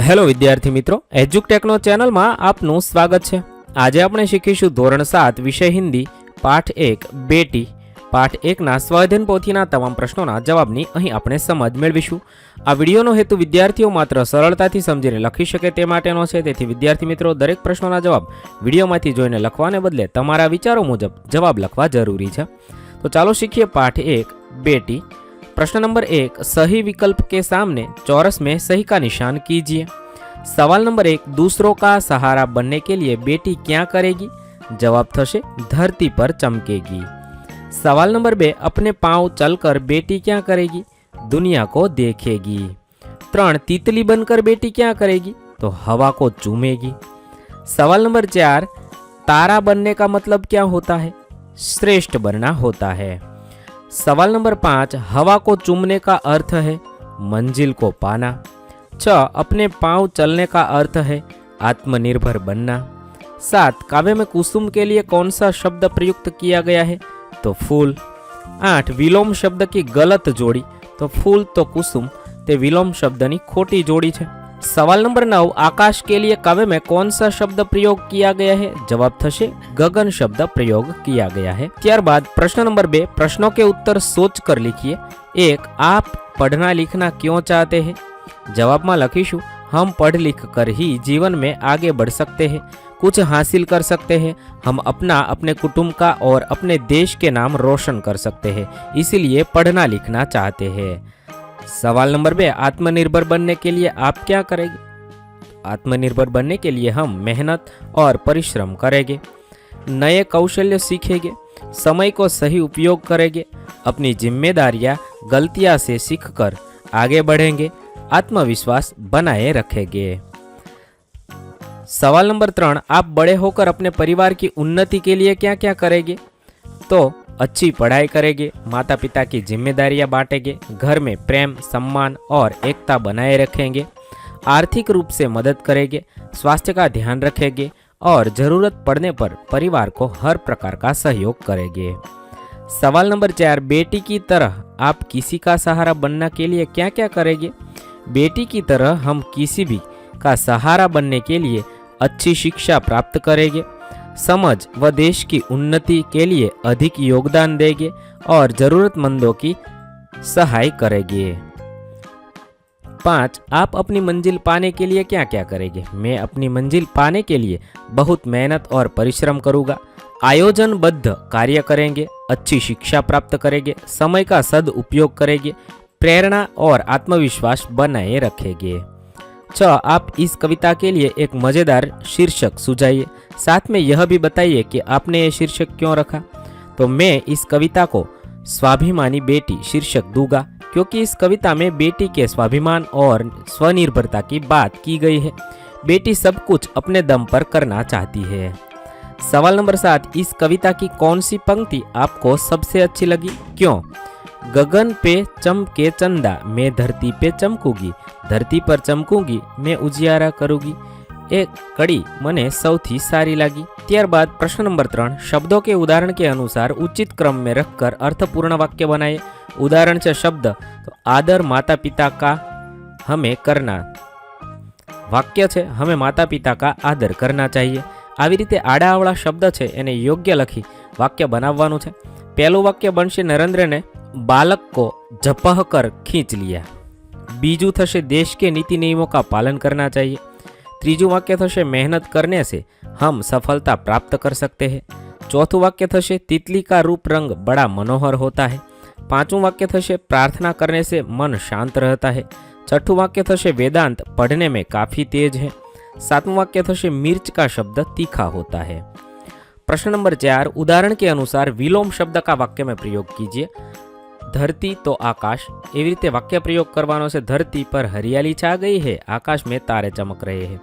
Hello विद्यार्थी मित्रों, एज्युकटेकनो channel में आपનું स्वागत है। आज આપણે શીખીશું ધોરણ 7 વિષય હિન્દી પાઠ 1 બેટી પાઠ 1 ના સ્વાધ્યાય પોથીના તમામ પ્રશ્નોના જવાબની અહીં આપણે સમજ મેળવીશું। આ વિડિયોનો હેતુ વિદ્યાર્થીઓ માત્ર સરળતાથી સમજીને લખી શકે તે માટેનો છે, તેથી વિદ્યાર્થી મિત્રો દરેક પ્રશ્નોના જવાબ વિડિયોમાંથી જોઈને લખવાને બદલે તમારા વિચારો મુજબ જવાબ લખવા જરૂરી છે। તો ચાલો શીખીએ પાઠ 1 બેટી। प्रश्न नंबर 1, सही विकल्प के सामने चौरस में सही का निशान कीजिए। सवाल नंबर 1, दूसरों का सहारा बनने के लिए बेटी क्या करेगी? जवाब थशे धरती पर चमकेगी। सवाल नंबर 2, अपने पांव चलकर बेटी क्या करेगी? दुनिया को देखेगी। 3, तितली बनकर बेटी क्या करेगी? तो हवा को चूमेगी। सवाल नंबर 4, तारा बनने का मतलब क्या होता है? श्रेष्ठ बनना होता है। सवाल नंबर 5, हवा को चूमने का अर्थ है मंजिल को पाना। 6, अपने पांव चलने का अर्थ है आत्मनिर्भर बनना। 7, काव्य में कुसुम के लिए कौन सा शब्द प्रयुक्त किया गया है? तो फूल। 8, विलोम शब्द की गलत जोड़ी। तो फूल तो कुसुम ते विलोम शब्द नी खोटी जोड़ी है। सवाल नंबर 9, आकाश के लिए काव्य में कौन सा शब्द प्रयोग किया गया है? जवाब थशे गगन शब्द प्रयोग किया गया है। त्यारबाद प्रश्न नंबर 2, प्रश्नों के उत्तर सोच कर लिखिए। 1, आप पढ़ना लिखना क्यों चाहते हैं? जवाब में लखीशु हम पढ़ लिख कर ही जीवन में आगे बढ़ सकते हैं, कुछ हासिल कर सकते हैं। हम अपना, अपने कुटुंब का और अपने देश के नाम रोशन कर सकते हैं, इसीलिए पढ़ना लिखना चाहते हैं। सवाल नंबर 2, आत्मनिर्भर बनने के लिए आप क्या करेंगे? आत्मनिर्भर बनने के लिए हम मेहनत और परिश्रम करेंगे, नए कौशल्य सीखेंगे, समय को सही उपयोग करेंगे, अपनी जिम्मेदारियां गलतियां से सीखकर आगे बढ़ेंगे, आत्मविश्वास बनाए रखेंगे। सवाल नंबर 3, आप बड़े होकर अपने परिवार की उन्नति के लिए क्या क्या करेंगे? तो अच्छी पढ़ाई करेंगे, माता पिता की जिम्मेदारियां बांटेंगे, घर में प्रेम, सम्मान और एकता बनाए रखेंगे, आर्थिक रूप से मदद करेंगे, स्वास्थ्य का ध्यान रखेंगे और जरूरत पड़ने पर परिवार को हर प्रकार का सहयोग करेंगे। सवाल नंबर 4, बेटी की तरह आप किसी का सहारा बनने के लिए क्या क्या करेंगे? बेटी की तरह हम किसी भी का सहारा बनने के लिए अच्छी शिक्षा प्राप्त करेंगे, समझ व देश की उन्नति के लिए अधिक योगदान देंगे और जरूरतमंदों की सहाय करेंगे। 5, आप अपनी मंजिल पाने के लिए क्या क्या करेंगे? मैं अपनी मंजिल पाने के लिए बहुत मेहनत और परिश्रम करूंगा, आयोजनबद्ध कार्य करेंगे, अच्छी शिक्षा प्राप्त करेंगे, समय का सदुपयोग करेंगे, प्रेरणा और आत्मविश्वास बनाए रखेंगे। 6, आप इस कविता के लिए एक मजेदार शीर्षक सुझाइए, साथ में यह भी बताइए कि आपने ये शीर्षक क्यों रखा। तो मैं इस कविता को स्वाभिमानी बेटी शीर्षक दूंगा, क्योंकि इस कविता में बेटी के स्वाभिमान और स्वनिर्भरता की बात की गई है। बेटी सब कुछ अपने दम पर करना चाहती है। सवाल नंबर 7, इस कविता की कौन सी पंक्ति आपको सबसे अच्छी लगी, क्यों? गगन पे चमके चंदा, मैं धरती पे चमकूंगी, धरती पर चमकूंगी, मैं उजियारा करूंगी, एक कड़ी मने सौथी सारी लागी। त्यारबाद प्रश्न नंबर 3, शब्दों के उदाहरण के अनुसार उचित क्रम में रखकर अर्थपूर्ण वाक्य बनाए। उदाहरण से शब्द तो आदर माता पिता का हमें करना, वाक्य छे हमें माता पिता का आदर करना चाहिए। આવી રીતે આડાઅવળા શબ્દ છે એને યોગ્ય લખી વાક્ય બનાવવાનું છે। પહેલું વાક્ય બનશે નરેન્દ્ર ने बालक को झपह कर खींच लिया। बीजू थशे देश के नीति नियमों का पालन करना चाहिए। त्रीजू वाक्य थशे मेहनत करने से हम सफलता प्राप्त कर सकते हैं। चौथुं वाक्य थशे तितली का रूप रंग बड़ा मनोहर होता है। पांचवुं वाक्य थशे प्रार्थना करने से मन शांत रहता है। छठुं वाक्य थशे वेदांत पढ़ने में काफी तेज है। सातवां वाक्य थशे मिर्च का शब्द तीखा होता है। प्रश्न नंबर 4, उदाहरण के अनुसार विलोम शब्द का वाक्य में प्रयोग कीजिए। धरती तो आकाश, एवी रीते वाक्य प्रयोग करवानो छे। धरती पर हरियाली छा गई है, आकाश में तारे चमक रहे हैं।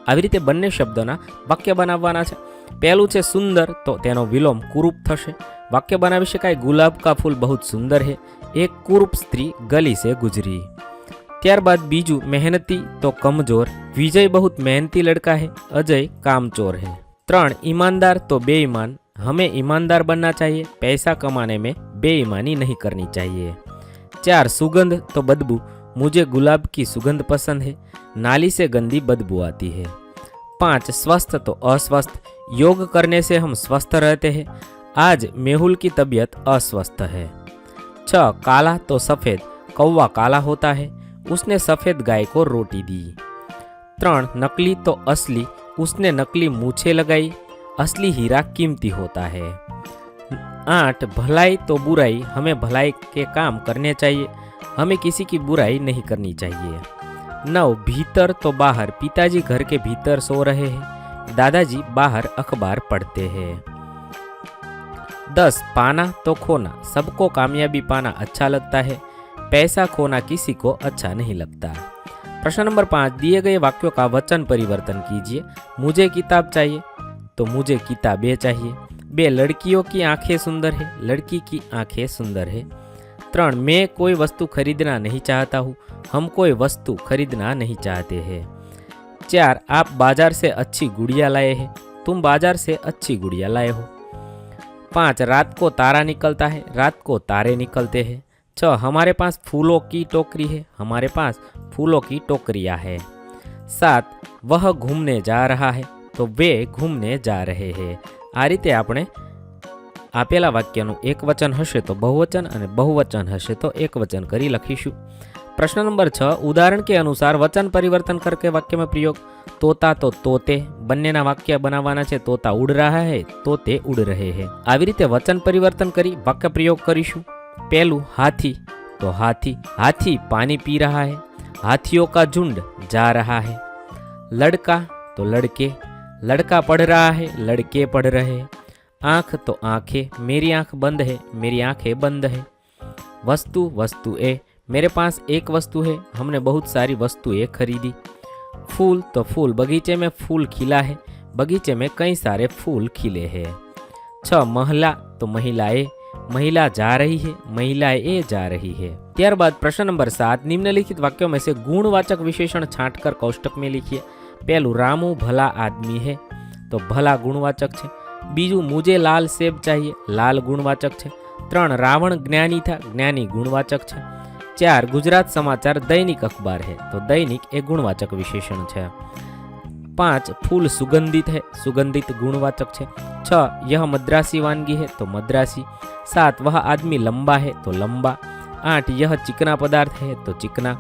આવી રીતે બંને શબ્દોના વાક્ય બનાવવાના છે। પહેલું છે સુંદર, તો તેનો વિલોમ કુરૂપ થશે। વાક્ય બનાવી શકાય, ગુલાબ का फूल बहुत सुंदर है, एक कुरूप स्त्री गली से गुजरी। ત્યારબાદ બીજું मेहनती तो कमजोर, विजय बहुत मेहनती लड़का है, अजय कामचोर है। 3, ईमानदार तो बेईमान, हमें ईमानदार बनना चाहिए, पैसा कमाने में बेईमानी नहीं करनी चाहिए। 4, सुगंध तो बदबू, मुझे गुलाब की सुगंध पसंद है, नाली से गंदी बदबू आती है। 5 स्वस्थ तो अस्वस्थ, योग करने से हम स्वस्थ रहते हैं। आज मेहुल की तबीयत अस्वस्थ है। 6 काला तो सफ़ेद, कौवा काला होता है, उसने सफ़ेद गाय को रोटी दी। 3 नकली तो असली, उसने नकली मूछें लगाई, असली हीरा कीमती होता है। 8 भलाई तो बुराई, हमें भलाई के काम करने चाहिए, हमें किसी की बुराई नहीं करनी चाहिए। 9 भीतर तो बाहर, पिताजी घर के भीतर सो रहे हैं, दादाजी बाहर अखबार पढ़ते हैं। 10 पाना तो खोना, सबको कामयाबी पाना अच्छा लगता है, पैसा खोना किसी को अच्छा नहीं लगता। प्रश्न नंबर 5 दिए गए वाक्यों का वचन परिवर्तन कीजिए। मुझे किताब चाहिए तो मुझे किताबें चाहिए। 2 लड़कियों की आंखें सुंदर है, लड़की की आंखें सुंदर है। 3 मैं कोई वस्तु खरीदना नहीं चाहता हूँ, हम कोई वस्तु खरीदना नहीं चाहते हैं। 4 आप बाजार से अच्छी गुड़िया लाए हैं, तुम बाजार से अच्छी गुड़िया लाए हो। 5 रात को तारा निकलता है, रात को तारे निकलते हैं। 6 हमारे पास फूलों की टोकरी है, हमारे पास फूलों की टोकरियाँ है। 7 वह घूमने जा रहा है तो वे घूमने जा रहे हैं। आ रीते આપણે આપેલા વાક્યનું એકવચન હશે તો બહુવચન અને બહુવચન હશે તો એકવચન કરી લખીશું। प्रश्न नंबर 6 उदाहरण के अनुसार वचन परिवर्तन करके वाक्य में प्रयोग। तोता तो तोते, બંનેના વાક્ય બનાવવાના છે। તોતા ઉડ रहा है, तोते उड़ रहे हैं। આવી રીતે વચન પરિવર્તन કરી વાક્ય પ્રયોગ કરીશું। पहलू हाथी तो हाथी, हाथी पानी पी रहा है, हाथियों का झुंड जा रहा है। लड़का तो लड़के, लड़का पढ़ रहा है, लड़के पढ़ रहे हैं। आँख तो आँखें, मेरी आँख बंद है, मेरी आँखें बंद है। वस्तु वस्तुएं, मेरे पास एक वस्तु है, हमने बहुत सारी वस्तुएं खरीदी। फूल तो फूल, बगीचे में फूल खिला है, बगीचे में कई सारे फूल खिले हैं। 6 महिला तो महिलाएं, महिला जा रही है, महिलाएं जा रही है। ત્યારબાદ प्रश्न नंबर 7 निम्नलिखित वाक्यों में से गुणवाचक विशेषण छांटकर कोष्टक में लिखिए। पहलू रामू भला आदमी है तो भला गुणवाचक है। बीजू मुझे लाल सेब चाहिए, लाल गुणवाचक है। 3 रावण ज्ञानी था, ज्ञानी गुणवाचक है। 4 गुजरात समाचार दैनिक अखबार है तो दैनिक एक गुणवाचक विशेषण है। 5 फूल सुगंधित है, सुगंधित गुणवाचक है। 6 यह मद्रासी वानगी है तो मद्रासी। 7 वह आदमी लंबा है तो लंबा। 8 यह चिकना पदार्थ है तो चिकना।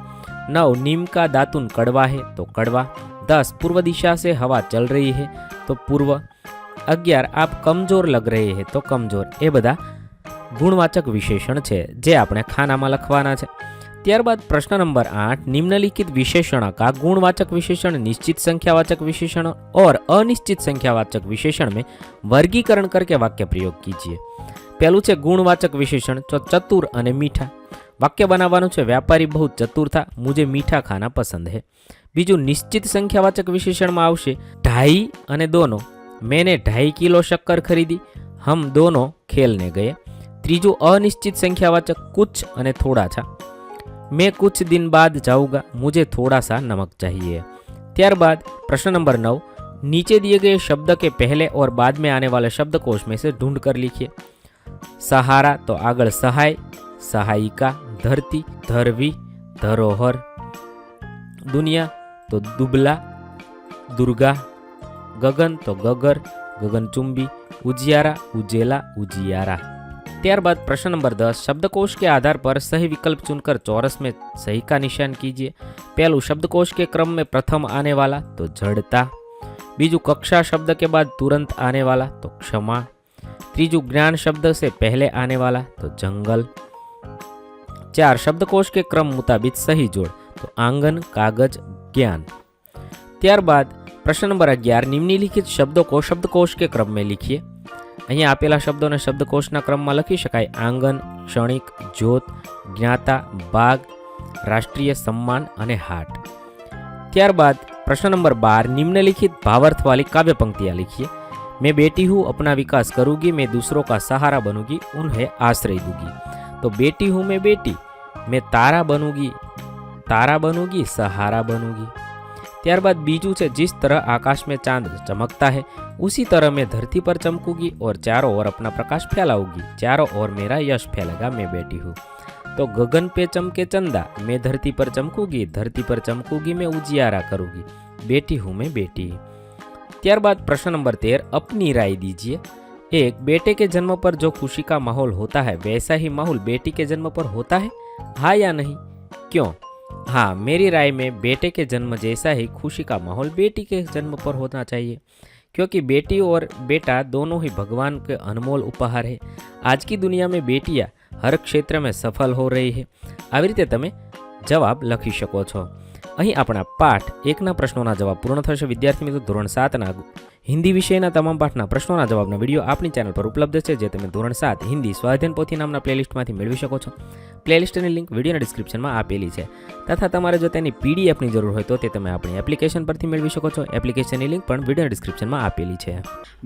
9 नीम का दातुन कड़वा है तो कड़वा। 10 पूर्व दिशा से हवा चल रही है तो पूर्व। 11 आप कमजोर लग रहे हैं तो कमजोर। ए बधा गुणवाचक विशेषण है जे आपणे खानामां लखवाना छे। ત્યારબાદ प्रश्न नंबर 8 निम्नलिखित विशेषण का गुणवाचक विशेषण, निश्चित संख्यावाचक विशेषण और अनिश्चित संख्यावाचक विशेषण में वर्गीकरण करके वाक्य प्रयोग कीजिए। पहलू है गुणवाचक विशेषण तो चतुर अने मीठा। वाक्य बनाववानुं छे व्यापारी बहुत चतुर था, मुझे मीठा खाना पसंद है। बीजू निश्चित संख्यावाचक विशेषण में आवशे 2.5 अने दोनों, मैंने 2.5 किलो शक्कर खरीदी, हम दोनों खेलने गए। तीजू अनिश्चित संख्यावाचक कुछ अने थोड़ा था, मैं कुछ दिन बाद जाऊंगा, मुझे थोड़ा सा नमक चाहिए। त्यारबाद प्रश्न नंबर 9 नीचे दिए गए शब्द के पहले और बाद में आने वाले शब्दकोश में से ढूंढ कर लिखिए। सहारा तो आगळ सहाय, सहायिका, धरती, धरवी, धरोहर। दुनिया तो दुबला, दुर्गा। गगन तो गगर, गगनचुंबी। उजियारा, उजेला, उजियारा। त्यारबाद प्रश्न नंबर 10 शब्दकोश के आधार पर सही विकल्प चुनकर चौरस में सही का निशान कीजिए। पहलू शब्दकोश के क्रम में प्रथम आने वाला तो जड़ता। बीजू कक्षा शब्द के बाद तुरंत आने वाला तो क्षमा। तीजू ज्ञान शब्द से पहले आने वाला तो जंगल। 4 शब्दकोश के क्रम मुताबिक सही जोड़ तो आंगन, कागज, ज्ञान। त्यारबाद प्रश्न नंबर 11 निम्नलिखित शब्दों को शब्दकोश के क्रम में लिखिए। અહીંયા આપેલા શબ્દોને શબ્દકોશના ક્રમમાં લખી શકાય। આંગન, ક્ષણિક, જ્યોત, જ્ઞાતા, બાગ, રાષ્ટ્રીય સન્માન અને હાટ। ત્યારબાદ પ્રશ્ન નંબર 12 निम्नलिखित भावार्थ वाली काव्य पंक्तियाँ लिखिए। मैं बेटी हूँ, अपना विकास करूँगी, मैं दूसरों का सहारा बनूंगी, उन्हें आश्रय दूंगी। तो बेटी हूँ मैं बेटी, मैं तारा बनूंगी, सहारा बनूंगी। त्यारबाद बीजू है जिस तरह आकाश में चांद चमकता है उसी तरह मैं धरती पर चमकूंगी और चारों ओर अपना प्रकाश फैलाऊंगी, चारों ओर मेरा यश फैलेगा, मैं बेटी हूँ। तो गगन पे चमके चंदा, मैं धरती पर चमकूंगी, धरती पर चमकूंगी मैं उजियारा करूंगी, बेटी हूं मैं बेटी। ત્યારબાદ प्रश्न नंबर 13, अपनी राय दीजिए। एक, बेटे के जन्म पर जो खुशी का माहौल होता है वैसा ही माहौल बेटी के जन्म पर होता है, हाँ या नहीं, क्यों? हाँ, मेरी राय में बेटे के जन्म जैसा ही खुशी का माहौल बेटी के जन्म पर होना चाहिए, क्योंकि बेटी और बेटा दोनों ही भगवान के अनमोल उपहार है। आज की दुनिया में बेटियां हर क्षेत्र में सफल हो रही है। આવી રીતે તમે જવાબ લખી શકો છો। અહીં આપણા પાઠ 1ના પ્રશ્નોના જવાબ પૂર્ણ થશે। વિદ્યાર્થી મિત્રો, ધોરણ 7ના હિન્દી વિષયના તમામ પાઠના પ્રશ્નોના જવાબના વિડીયો આપણી ચેનલ પર ઉપલબ્ધ છે, જે તમે ધોરણ 7 હિન્દી સ્વાધ્યાયન પોથી નામના પ્લેલિસ્ટમાંથી મેળવી શકો છો। પ્લેલિસ્ટની લિંક વિડીયોના ડિસ્ક્રિપ્શનમાં આપેલી છે, તથા તમારે જો તેની પીડીએફની જરૂર હોય તો તે તમે આપણી એપ્લિકેશન પરથી મેળવી શકો છો। એપ્લિકેશનની લિંક પણ વિડીયોના ડિસ્ક્રિપ્શનમાં આપેલી છે।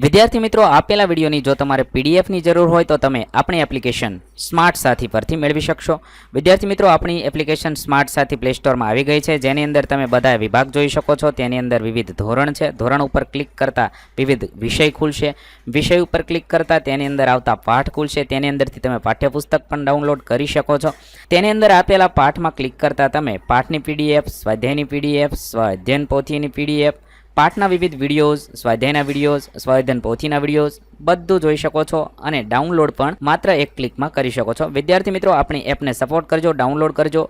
વિદ્યાર્થી મિત્રો, આપેલા વિડીયોની જો તમારે પીડીએફની જરૂર હોય તો તમે આપણી એપ્લિકેશન સ્માર્ટ સાથી પરથી મેળવી શકશો। વિદ્યાર્થી મિત્રો, આપણી એપ્લિકેશન સ્માર્ટ સાથી પ્લે સ્ટોરમાં આવી ગઈ છે, જેની અંદર તમે બધા વિભાગ જોઈ શકો છો। તેની અંદર વિવિધ ધોરણ છે, ધોરણ ઉપર ક્લિક કરતા વિવિધ વિષય ખુલશે, વિષય ઉપર ક્લિક કરતા તેની અંદર આવતા પાઠ ખુલશે, તેની અંદરથી તમે પાઠ્યપુસ્તક પણ ડાઉનલોડ કરી શકો છો। તેની અંદર આપેલા પાઠમાં ક્લિક કરતા તમે પાઠની પીડીએફ, સ્વાધ્યાયની પીડીએફ, સ્વાધ્યાયન પોથીની પીડીએફ, પાઠના વિવિધ વિડીયોઝ, સ્વાધ્યાયના વિડીયોઝ, સ્વાધ્યાયન પોથીના વિડીયોઝ બધું જોઈ શકો છો અને ડાઉનલોડ પણ માત્ર એક ક્લિકમાં કરી શકો છો। વિદ્યાર્થી મિત્રો, આપણી એપને સપોર્ટ કરજો, ડાઉનલોડ કરજો।